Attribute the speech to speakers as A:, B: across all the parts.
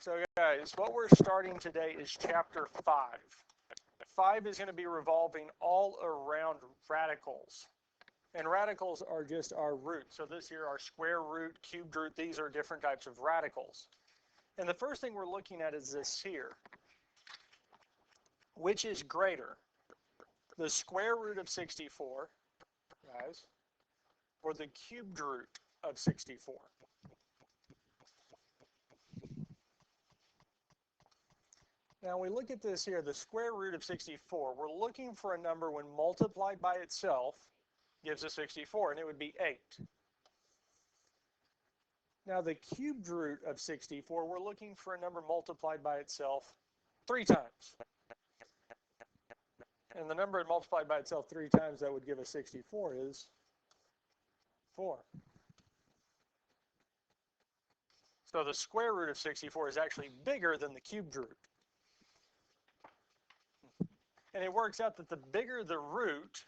A: So guys, what we're starting today is chapter 5. 5 is going to be revolving all around radicals. And radicals are just our roots. So this here, our square root, cubed root, these are different types of radicals. And the first thing we're looking at is this here. Which is greater? The square root of 64, guys, or the cubed root of 64? Now we look at this here, the square root of 64. We're looking for a number when multiplied by itself gives us 64, and it would be 8. Now the cubed root of 64, we're looking for a number multiplied by itself 3 times. And the number multiplied by itself 3 times that would give us 64 is 4. So the square root of 64 is actually bigger than the cubed root. And it works out that the bigger the root,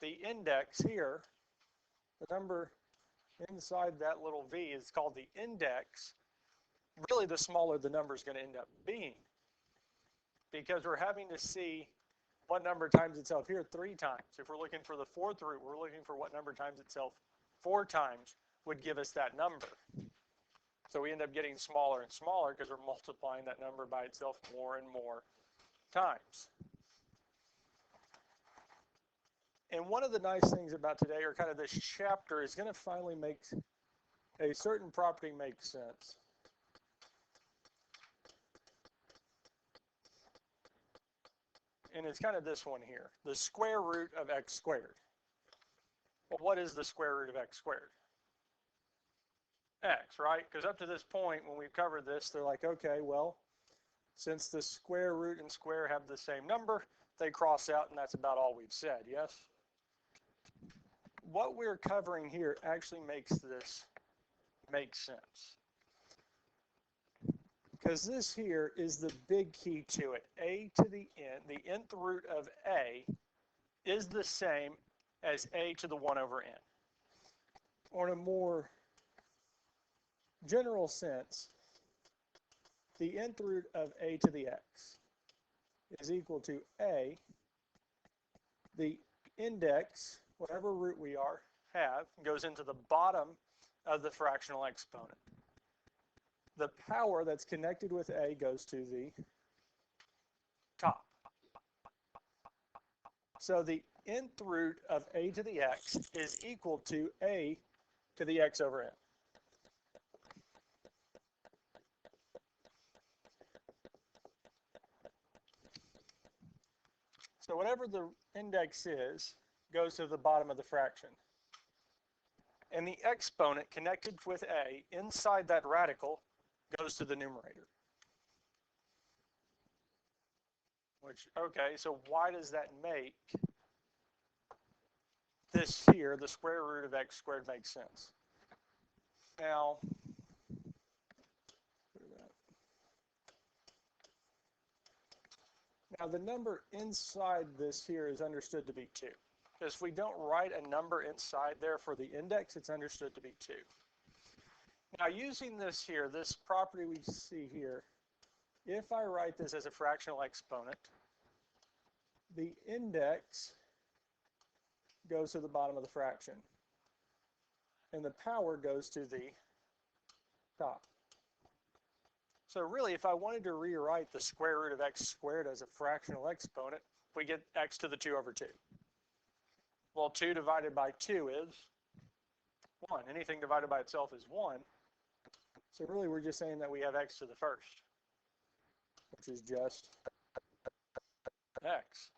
A: the index here, the number inside that little v is called the index, really the smaller the number is going to end up being. Because we're having to see what number times itself here 3 times. If we're looking for the 4th root, we're looking for what number times itself 4 times would give us that number. So we end up getting smaller and smaller because we're multiplying that number by itself more and more times. And one of the nice things about today, or kind of this chapter, is going to finally make a certain property make sense. And it's kind of this one here, the square root of x squared. Well, what is the square root of x squared? X, right? Because up to this point, when we've covered this, they're like, okay, well, since the square root and square have the same number, they cross out, and that's about all we've said, yes? What we're covering here actually makes this make sense. Because this here is the big key to it. A to the n, the nth root of a is the same as a to the 1 over n. Or in a more general sense, the nth root of a to the x is equal to a, the index, whatever root we have, goes into the bottom of the fractional exponent. The power that's connected with a goes to the top. So the nth root of a to the x is equal to a to the x over n. So whatever the index is, goes to the bottom of the fraction. And the exponent connected with a inside that radical goes to the numerator. Which, okay, so why does that make this here, the square root of x squared, make sense? Now, the number inside this here is understood to be 2. Because if we don't write a number inside there for the index, it's understood to be 2. Now using this here, this property we see here, if I write this as a fractional exponent, the index goes to the bottom of the fraction. And the power goes to the top. So really, if I wanted to rewrite the square root of x squared as a fractional exponent, we get x to the 2 over 2. Well, 2 divided by 2 is 1. Anything divided by itself is 1. So really, we're just saying that we have x to the first, which is just x.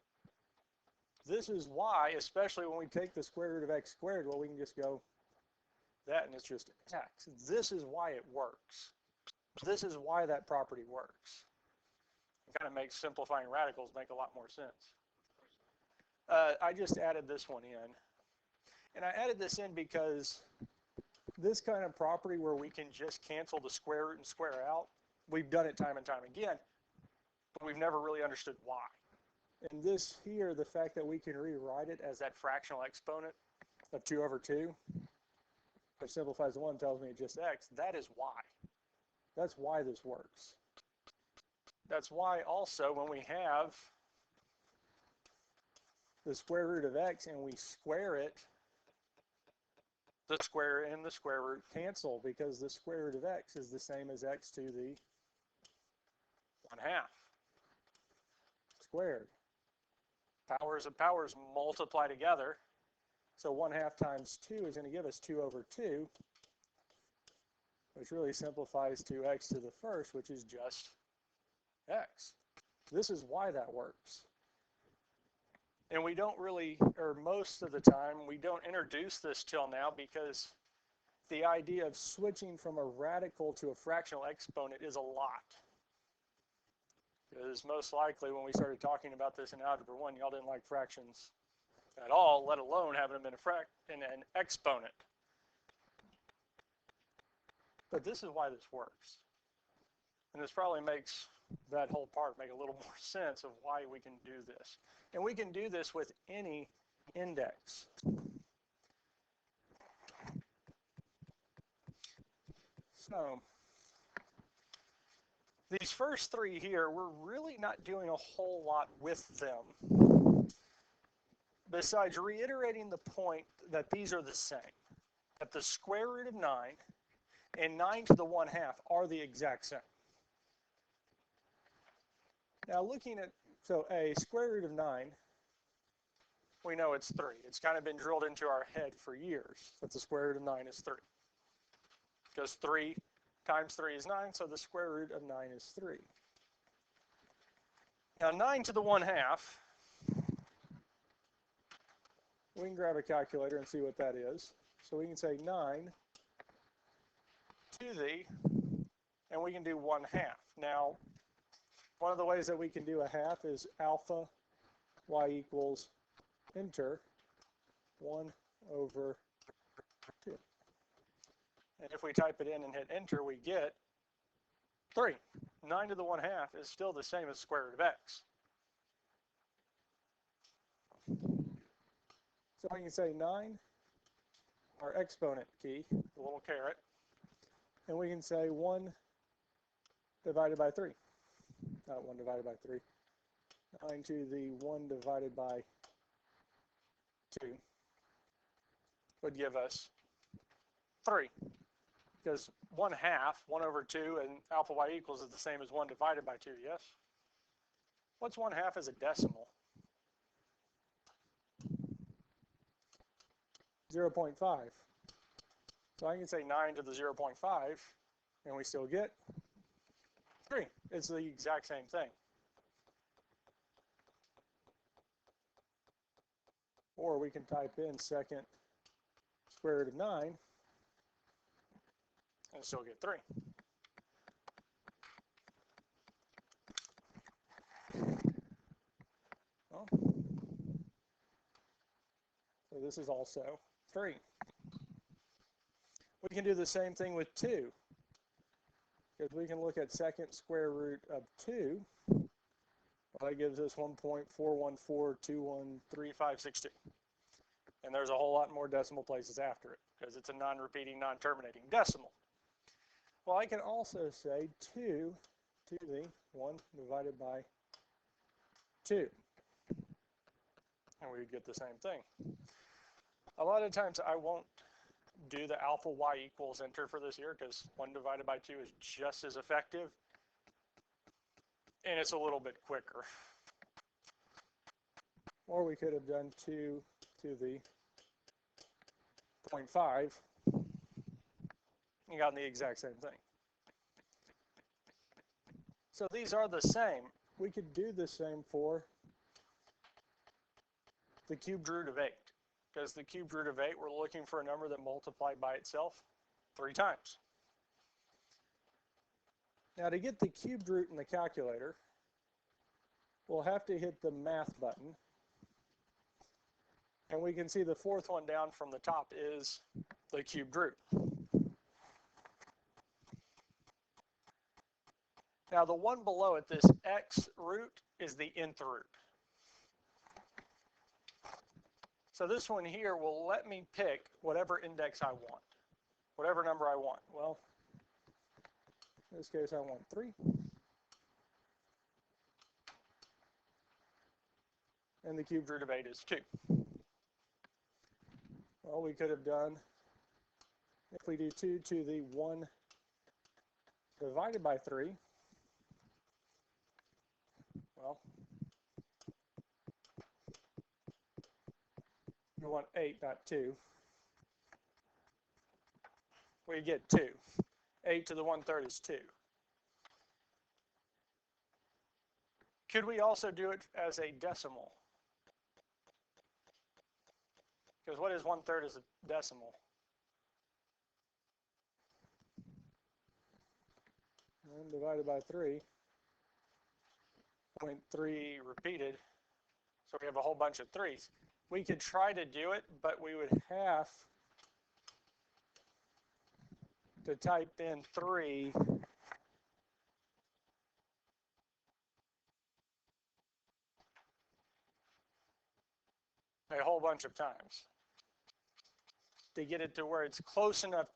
A: This is why, especially when we take the square root of x squared, well, we can just go that, and it's just x. This is why it works. This is why that property works. It kind of makes simplifying radicals make a lot more sense. I just added this one in. And I added this in because this kind of property where we can just cancel the square root and square out, we've done it time and time again, but we've never really understood why. And this here, the fact that we can rewrite it as that fractional exponent of 2 over 2, which simplifies to 1, tells me it's just x, that is why. That's why this works. That's why also when we have the square root of x and we square it, the square and the square root cancel because the square root of x is the same as x to the 1/2 squared. Powers of powers multiply together. So 1/2 times 2 is going to give us 2 over 2, which really simplifies to x to the first, which is just x. This is why that works. And we don't really, or most of the time, we don't introduce this till now because the idea of switching from a radical to a fractional exponent is a lot. Because most likely when we started talking about this in Algebra 1, y'all didn't like fractions at all, let alone having them in an exponent. But this is why this works. And this probably makes that whole part make a little more sense of why we can do this. And we can do this with any index. So these first three here, we're really not doing a whole lot with them, besides reiterating the point that these are the same, that the square root of 9 and 9 to the 1/2 are the exact same. Now looking at, so a square root of 9, we know it's 3. It's kind of been drilled into our head for years that the square root of 9 is 3. Because 3 times 3 is 9, so the square root of 9 is 3. Now 9 to the 1/2, we can grab a calculator and see what that is. So we can say 9 to the, and we can do 1/2. Now, one of the ways that we can do a half is alpha y equals enter 1 over 2. And if we type it in and hit enter, we get 3. 9 to the 1/2 is still the same as square root of x. So I can say 9, our exponent key, the little caret, and we can say 1 divided by 3. Not 1 divided by 3. 9 to the 1 divided by 2 would give us 3. Because 1/2, 1 over 2, and alpha y equals is the same as 1 divided by 2, yes? What's 1/2 as a decimal? 0.5. So I can say 9 to the 0.5, and we still get 3. It's the exact same thing. Or we can type in second square root of 9 and still get 3. Well, so this is also 3. We can do the same thing with 2, because we can look at second square root of 2. Well, that gives us 1.414213562. And there's a whole lot more decimal places after it, because it's a non-repeating, non-terminating decimal. Well, I can also say 2 to the 1 divided by 2. And we would get the same thing. A lot of times I won't do the alpha y equals enter for this here, because 1 divided by 2 is just as effective, and it's a little bit quicker. Or we could have done 2 to the 0.5 and gotten the exact same thing. So these are the same. We could do the same for the cubed root of 8, because the cubed root of 8, we're looking for a number that multiplied by itself 3 times. Now to get the cubed root in the calculator, we'll have to hit the math button. And we can see the fourth one down from the top is the cubed root. Now the one below it, this x root, is the nth root. So this one here will let me pick whatever index I want, whatever number I want. Well, In this case, I want 3. And the cubed root of 8 is 2. Well, we could have done, if we do 2 to the 1 divided by 3, well, we want 8, not 2. We get 2. 8 to the 1/3 is 2. Could we also do it as a decimal? Because what is 1/3 as a decimal? And divided by 3, 0.3 repeated. So we have a whole bunch of 3's. We could try to do it, but we would have to type in 3 a whole bunch of times to get it to where it's close enough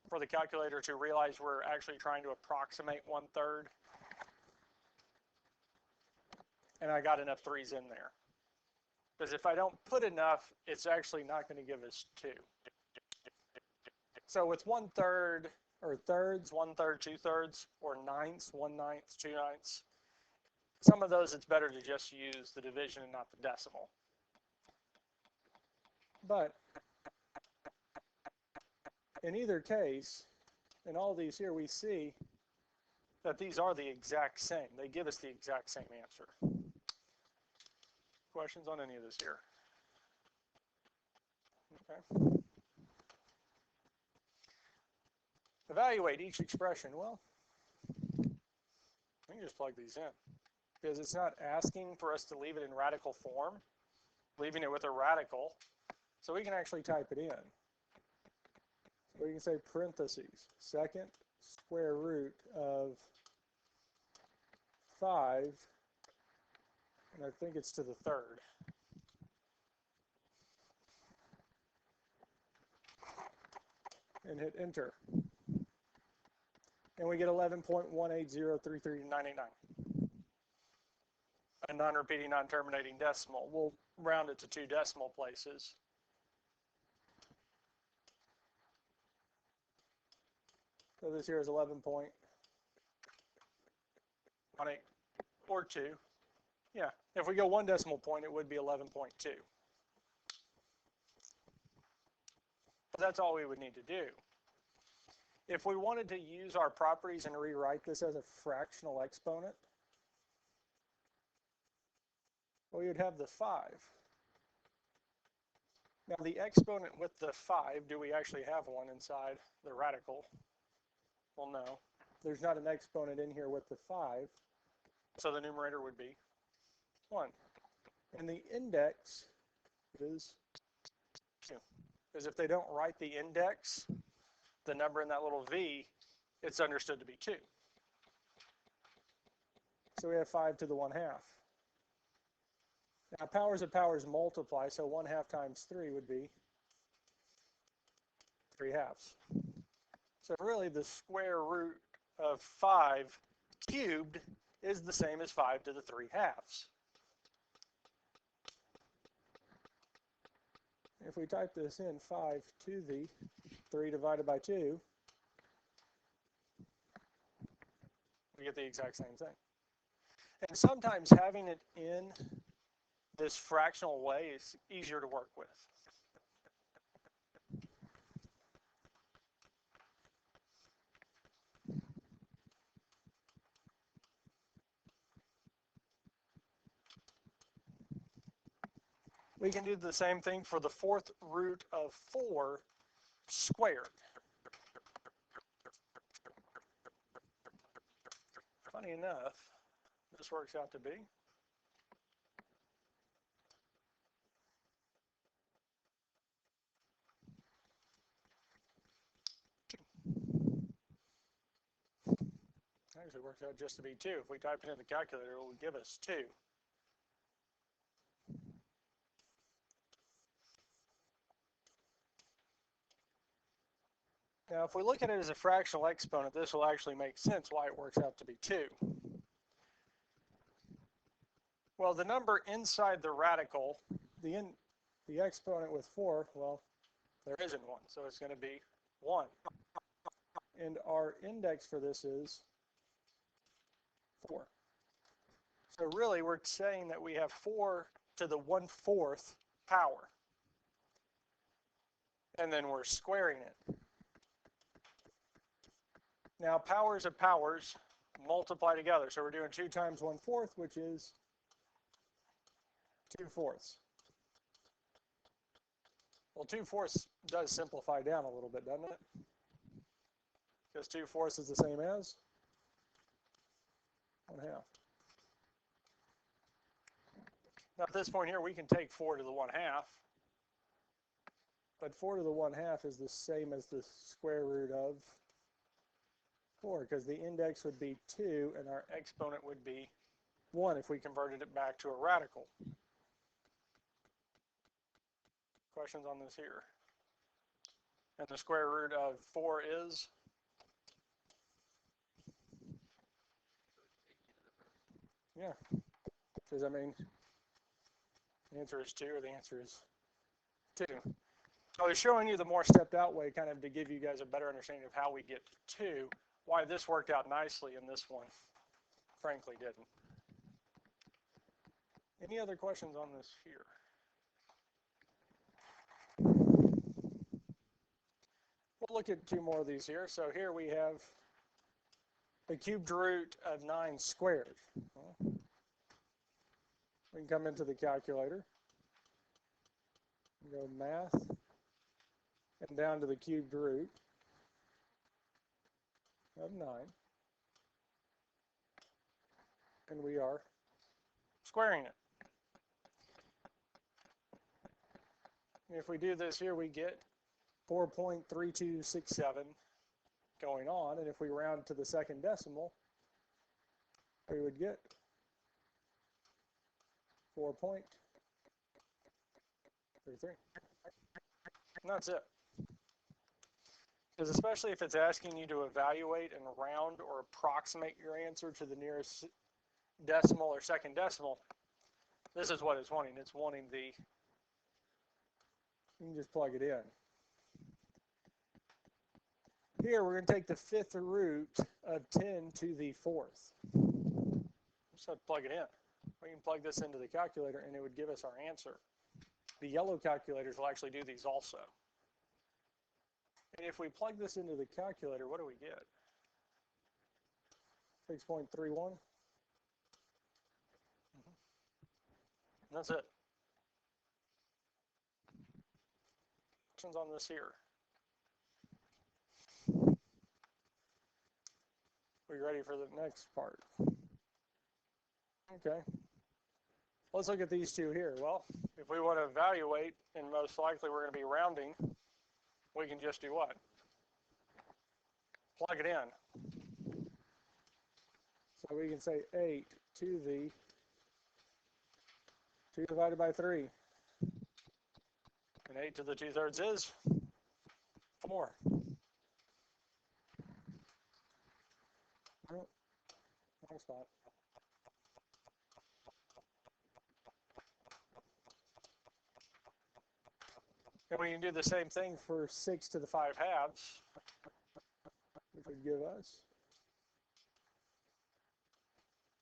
A: for the calculator to realize we're actually trying to approximate 1/3. And I got enough 3's in there. Because if I don't put enough, it's actually not going to give us 2. So with 1/3 or thirds, 1/3, 2/3, or ninths, 1/9, 2/9, some of those it's better to just use the division and not the decimal. But in either case, in all these here, we see that these are the exact same. They give us the exact same answer. Questions on any of this here? Okay. Evaluate each expression. Well, we can just plug these in because it's not asking for us to leave it in radical form, leaving it with a radical. So we can actually type it in. So we can say parentheses, second square root of 5, and I think it's to the 3rd. And hit enter. And we get 11.1803399. A non-repeating, non-terminating decimal. We'll round it to 2 decimal places. So this here is 11.18 or 2. Yeah, if we go 1 decimal point, it would be 11.2. That's all we would need to do. If we wanted to use our properties and rewrite this as a fractional exponent, we would have the 5. Now the exponent with the 5, do we actually have one inside the radical? Well, no. There's not an exponent in here with the 5, so the numerator would be 1. And the index is 2. Because if they don't write the index, the number in that little v, it's understood to be 2. So we have 5 to the 1/2. Now powers of powers multiply, so 1/2 times 3 would be 3/2. So really the square root of 5 cubed is the same as 5 to the 3/2. If we type this in, 5 to the 3 divided by 2, we get the exact same thing. And sometimes having it in this fractional way is easier to work with. We can do the same thing for the 4th root of 4 squared. Funny enough, this works out to be actually works out just to be 2. If we type it in the calculator, it will give us 2. Now, if we look at it as a fractional exponent, this will actually make sense why it works out to be 2. Well, the number inside the radical, the exponent with 4, well, there isn't one, so it's going to be 1. And our index for this is 4. So really, we're saying that we have 4 to the 1/4 power. And then we're squaring it. Now, powers of powers multiply together. So we're doing 2 times 1/4, which is 2/4. Well, 2/4 does simplify down a little bit, doesn't it? Because 2/4 is the same as 1/2. Now, at this point here, we can take 4 to the 1/2. But 4 to the 1/2 is the same as the square root of 4, because the index would be 2 and our exponent would be 1 if we converted it back to a radical. Questions on this here? And the square root of 4 is? Yeah, because I mean, the answer is 2 or the answer is 2. So I was showing you the more stepped out way kind of to give you guys a better understanding of how we get to 2, why this worked out nicely and this one frankly didn't. Any other questions on this here? We'll look at 2 more of these here. So here we have the cubed root of 9 squared. We can come into the calculator and go math and down to the cubed root of 9. And we are squaring it. If we do this here, we get 4.3267 going on, and if we round to the second decimal, we would get 4.33. And that's it. Because especially if it's asking you to evaluate and round or approximate your answer to the nearest decimal or second decimal, this is what it's wanting. It's wanting the, you can just plug it in. Here we're going to take the 5th root of 10 to the 4th. Just have to plug it in. We can plug this into the calculator and it would give us our answer. The yellow calculators will actually do these also. And if we plug this into the calculator, what do we get? 6.31. And that's it. Questions on this here? We ready for the next part? Okay. Let's look at these 2 here. Well, if we want to evaluate, and most likely we're going to be rounding, we can just do what? Plug it in. So we can say 8 to the 2 divided by 3. And 8 to the 2/3 is 4. Oh, wrong spot. And we can do the same thing for 6 to the 5/2, which would give us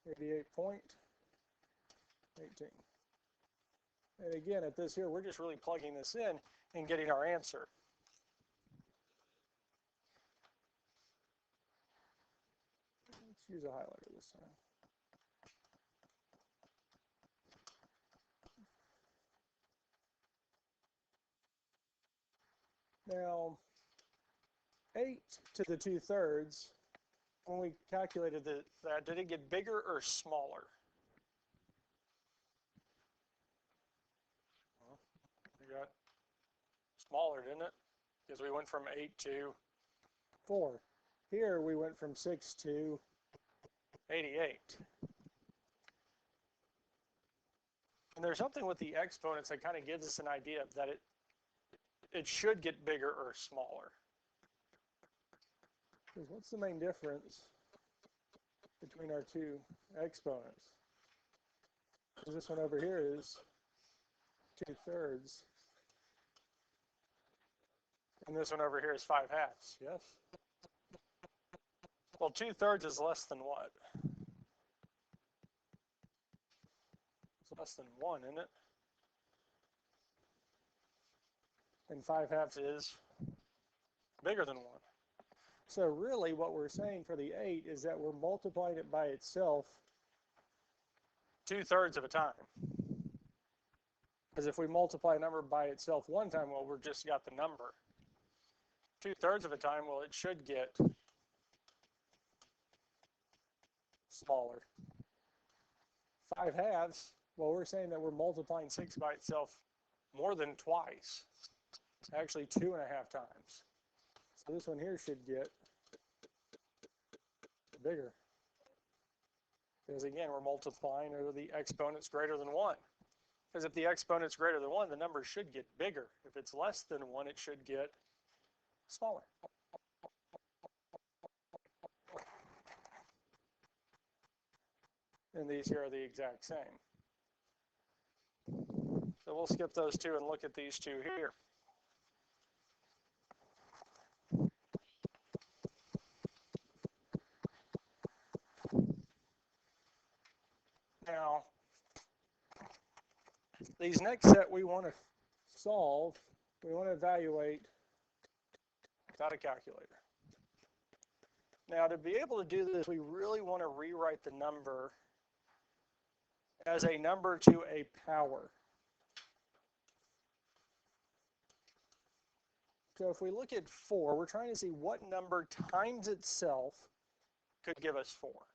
A: 88.18. And again, at this here, we're just really plugging this in and getting our answer. Let's use a highlighter this time. Now, 8 to the 2/3, when we calculated that, did it get bigger or smaller? Well, we got smaller, didn't it? Because we went from 8 to 4. Here we went from 6 to 88. And there's something with the exponents that kind of gives us an idea that it should get bigger or smaller. Because what's the main difference between our two exponents? This one over here is 2/3. And this one over here is 5/2, yes? Well, 2/3 is less than what? It's less than 1, isn't it? And 5/2 is bigger than 1. So really what we're saying for the 8 is that we're multiplying it by itself 2/3 of a time. Because if we multiply a number by itself one time, well, we've just got the number. 2/3 of a time, well, it should get smaller. 5/2, well, we're saying that we're multiplying 6 by itself more than twice. It's actually 2.5 times. So this one here should get bigger. Because again, we're multiplying over the exponents greater than 1. Because if the exponent's greater than 1, the number should get bigger. If it's less than 1, it should get smaller. And these here are the exact same. So we'll skip those two and look at these two here. Now, these next set we want to solve, we want to evaluate without a calculator. Now, to be able to do this, we really want to rewrite the number as a number to a power. So if we look at 4, we're trying to see what number times itself could give us 4.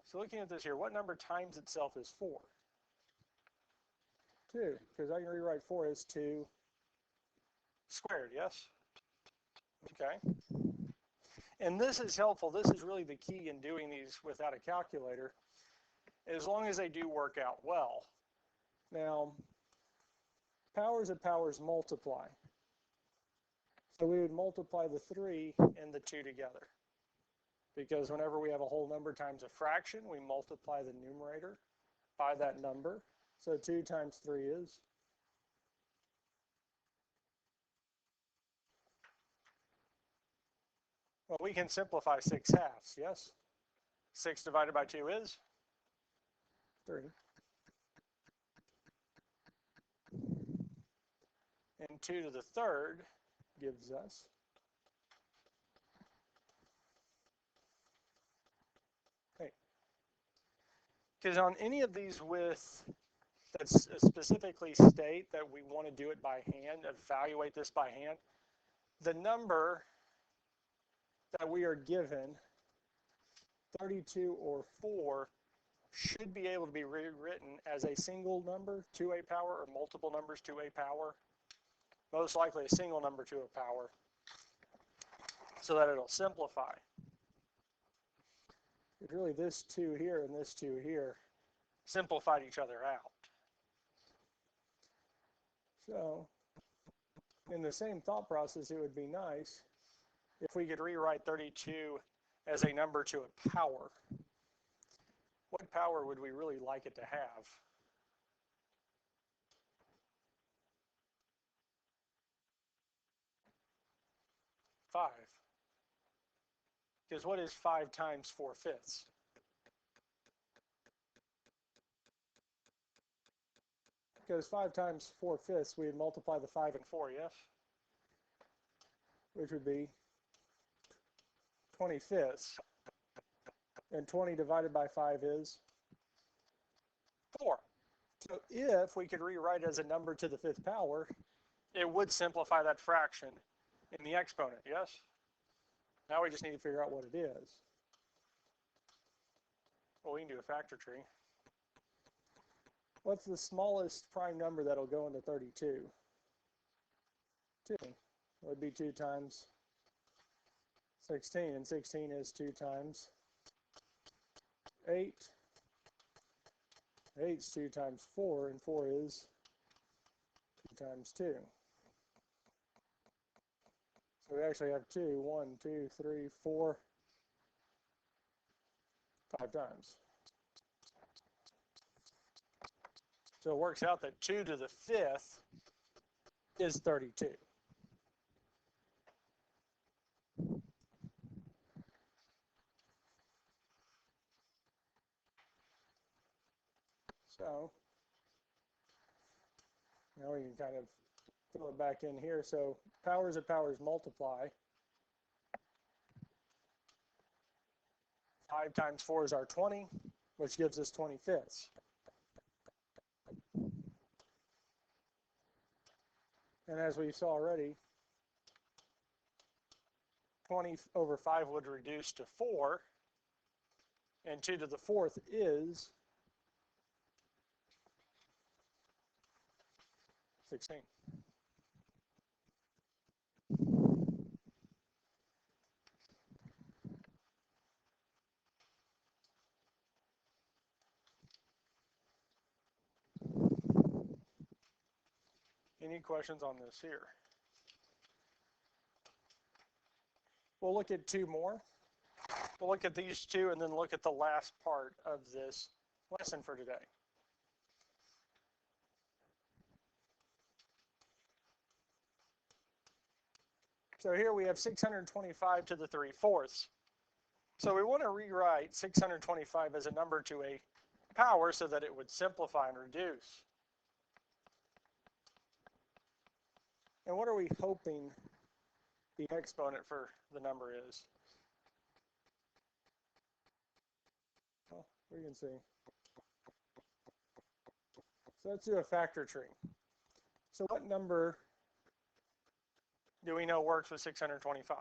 A: So looking at this here, what number times itself is 4? 2, because I can rewrite 4 as 2 squared, yes? Okay. And this is helpful. This is really the key in doing these without a calculator, as long as they do work out well. Now, powers of powers multiply. So we would multiply the 3 and the 2 together. Because whenever we have a whole number times a fraction, we multiply the numerator by that number. So 2 times 3 is? Well, we can simplify 6/2, yes? 6 divided by 2 is? 3. And 2 to the third gives us 8. Because on any of these that specifically state that we want to do it by hand, evaluate this by hand, the number that we are given, 32 or 4, should be able to be rewritten as a single number to a power or multiple numbers to a power. Most likely a single number to a power, so that it'll simplify. It's really this 2 here and this 2 here simplified each other out. So, in the same thought process, it would be nice if we could rewrite 32 as a number to a power. What power would we really like it to have? 5. Because what is 5 times 4/5? Because 5 times 4/5, we would multiply the 5 and 4, yes? Which would be 20/5. And 20 divided by 5 is 4. So if we could rewrite it as a number to the 5th power, it would simplify that fraction in the exponent, yes? Now we just need to figure out what it is. Well, we can do a factor tree. What's the smallest prime number that'll go into 32? 2. It would be 2 times 16, and 16 is 2 times 8. 8 is 2 times 4, and 4 is 2 times 2. So we actually have 2, 1, 2, 3, 4, 5 times. So it works out that 2 to the 5th is 32. So now we can kind of fill it back in here. So powers of powers multiply. 5 times 4 is our 20, which gives us 25ths. And as we saw already, 20 over 5 would reduce to 4, and 2 to the 4th is 16. Any questions on this here? We'll look at 2 more. We'll look at these 2 and then look at the last part of this lesson for today. So here we have 625 to the 3/4. So we want to rewrite 625 as a number to a power so that it would simplify and reduce. And what are we hoping the exponent for the number is? Well, we can see. So let's do a factor tree. So what number do we know works with 625?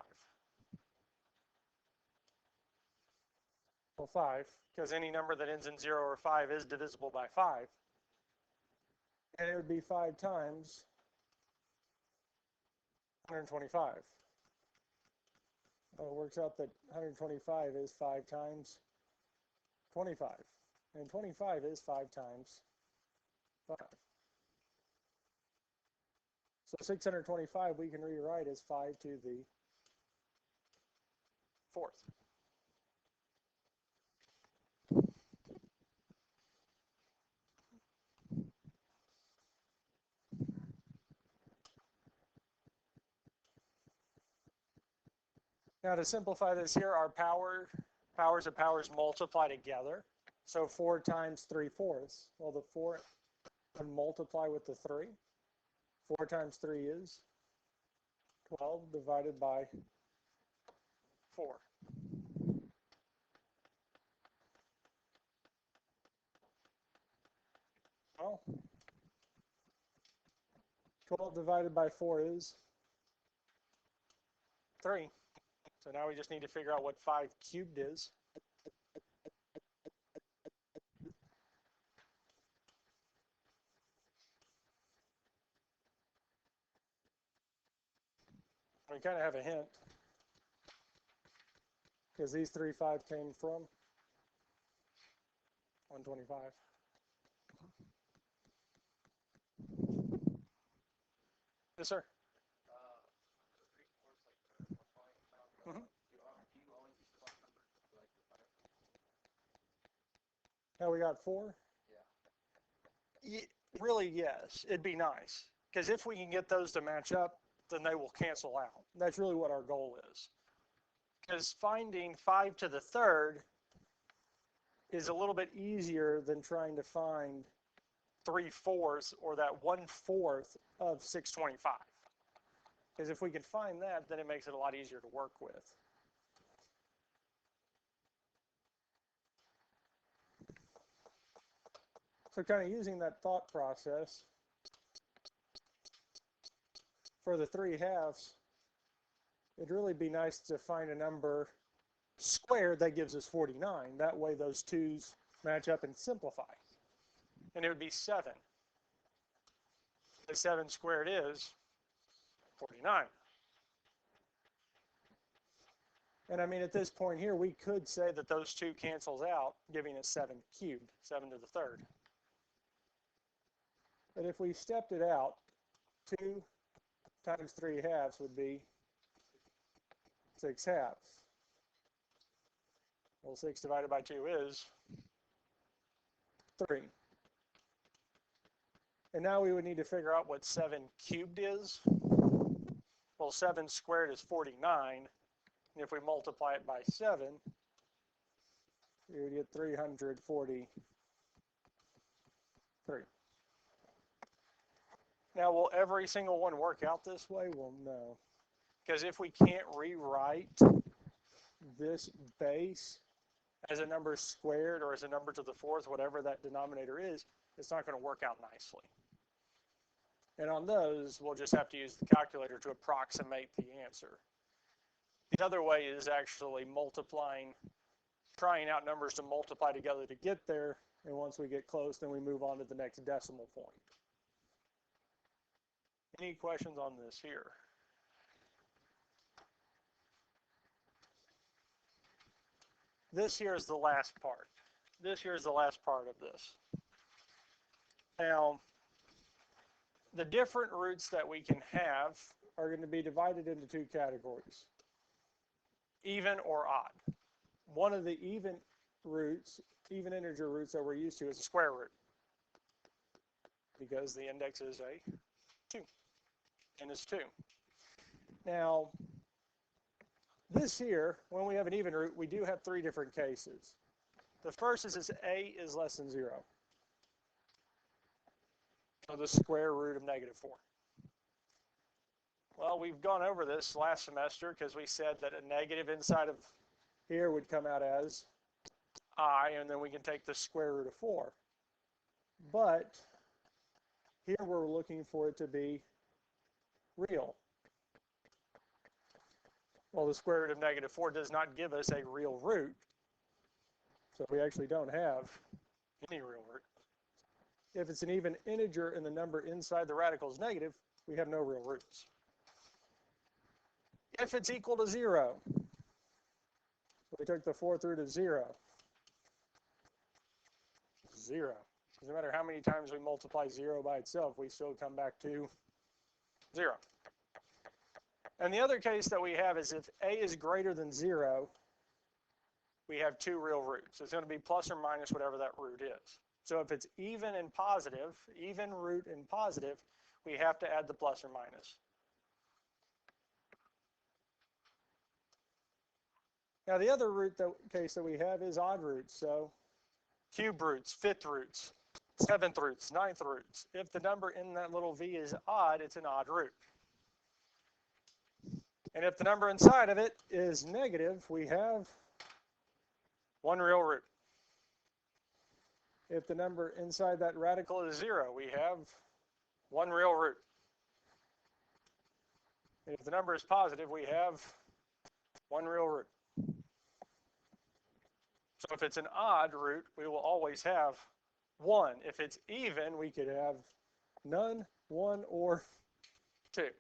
A: Well, 5, because any number that ends in 0 or 5 is divisible by 5. And it would be 5 times 125. Well, it works out that 125 is 5 times 25. And 25 is 5 times 5. So 625 we can rewrite as 5 to the 4th. Now to simplify this here, our powers of powers multiply together. So 4 times 3/4. Well, the 4 would multiply with the 3. 4 times 3 is 12 divided by 4. Well, 12 divided by 4 is 3. So now we just need to figure out what 5 cubed is. We kind of have a hint, because these 3 5 came from 125. Yes, sir. Mm-hmm. Now we got 4? Yeah. Really, yes. It'd be nice. Because if we can get those to match up, then they will cancel out. That's really what our goal is. Because finding 5 to the 3rd is a little bit easier than trying to find 3/4 or that 1/4 of 625. Because if we can find that, then it makes it a lot easier to work with. So kind of using that thought process, for the 3/2, it'd really be nice to find a number squared that gives us 49. That way those 2's match up and simplify. And it would be 7. The 7 squared is 49. And I mean, at this point here, we could say that those 2 cancels out, giving us 7 cubed, 7 to the 3rd. But if we stepped it out, 2 times 3/2 would be 6/2. Well, 6 divided by 2 is 3. And now we would need to figure out what 7 cubed is. Well, 7 squared is 49. And if we multiply it by 7, we would get 343. Now, will every single one work out this way? Well, no. Because if we can't rewrite this base as a number squared or as a number to the 4th, whatever that denominator is, it's not going to work out nicely. And on those, we'll just have to use the calculator to approximate the answer. The other way is actually multiplying, trying out numbers to multiply together to get there, and once we get close, then we move on to the next decimal point. Any questions on this here? This here is the last part. This here is the last part of this. Now, the different roots that we can have are going to be divided into 2 categories, even or odd. One of the even roots, even integer roots that we're used to is a square root, because the index is a 2, and it's 2. Now, this here, when we have an even root, we do have 3 different cases. The first is a is less than 0. So the square root of -4. Well, we've gone over this last semester because we said that a negative inside of here would come out as I, and then we can take the square root of 4. But here we're looking for it to be real. Well, the square root of -4 does not give us a real root, so we actually don't have any real root. If it's an even integer and the number inside the radical is negative, we have no real roots. If it's equal to 0, so we took the 4th root of 0. 0. No matter how many times we multiply 0 by itself, we still come back to 0. And the other case that we have is if a is greater than 0, we have 2 real roots. It's going to be plus or minus whatever that root is. So if it's even and positive, even root and positive, we have to add the plus or minus. Now the other root case that we have is odd roots. So cube roots, 5th roots, 7th roots, 9th roots. If the number in that little v is odd, it's an odd root. And if the number inside of it is negative, we have 1 real root. If the number inside that radical is 0, we have 1 real root. And if the number is positive, we have 1 real root. So if it's an odd root, we will always have 1. If it's even, we could have none, 1, or 2.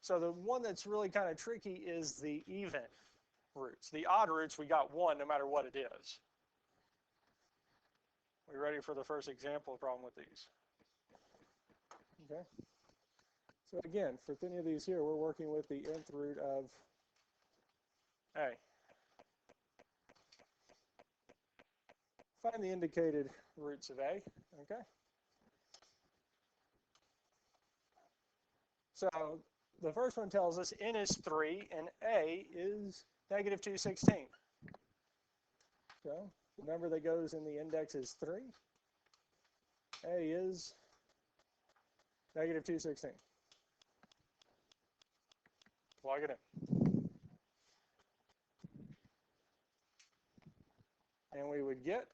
A: So the one that's really kind of tricky is the even roots. The odd roots, we got 1 no matter what it is. We ready for the first example problem with these? Okay. So again, for any of these here, we're working with the nth root of a. Find the indicated roots of a, okay? So the first one tells us n is 3 and a is -216. So the number that goes in the index is 3. A is -216. Plug it in. And we would get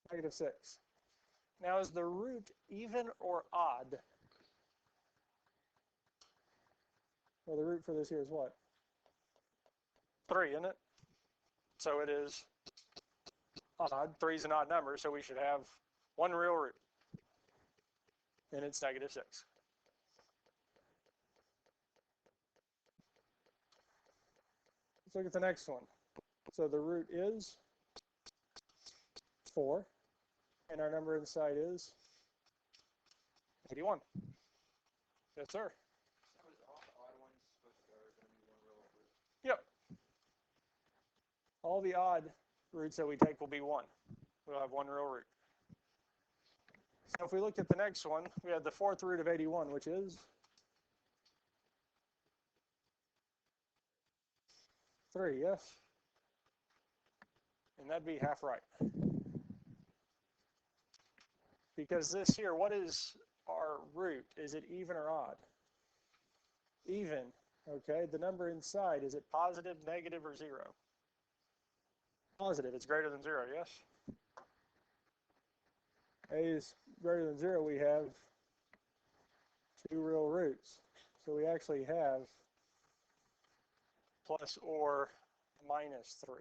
A: -6. Now, is the root even or odd? Well, the root for this here is what? 3, isn't it? So it is odd. 3 is an odd number, so we should have 1 real root. And it's -6. Let's look at the next one. So the root is 4, and our number inside is 81. Yes, sir.
B: So is all the odd ones supposed to are going to be one real root?
A: Yep. All the odd roots that we take will be 1. We'll have 1 real root. So if we look at the next one, we have the 4th root of 81, which is 3, yes? And that'd be half right. Because this here, what is our root? Is it even or odd? Even, okay? The number inside, is it positive, negative, or 0? Positive, it's greater than 0, yes? A is greater than 0, we have 2 real roots. So we actually have plus or minus 3.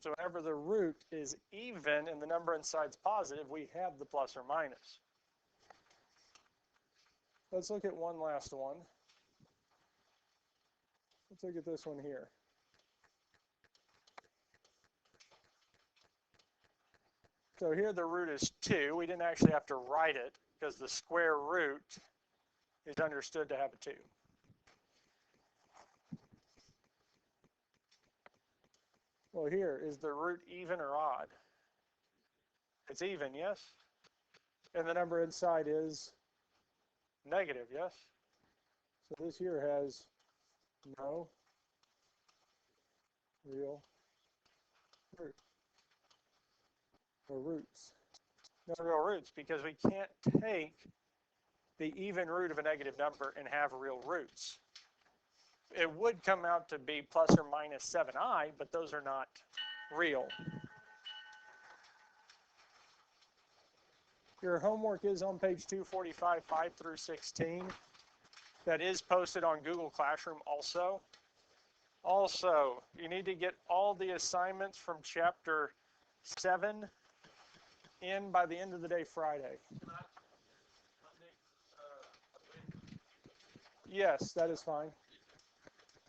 A: So whenever the root is even and the number inside is positive, we have the plus or minus. Let's look at one last one. Let's look at this one here. So here the root is 2. We didn't actually have to write it because the square root is understood to have a 2. Well, here, is the root even or odd? It's even, yes? And the number inside is negative, yes? So this here has no real root or roots. No real roots because we can't take the even root of a negative number and have real roots. It would come out to be plus or minus 7i, but those are not real. Your homework is on page 245, 5 through 16. That is posted on Google Classroom also. Also, you need to get all the assignments from chapter 7 in by the end of the day Friday. Yes, that is fine.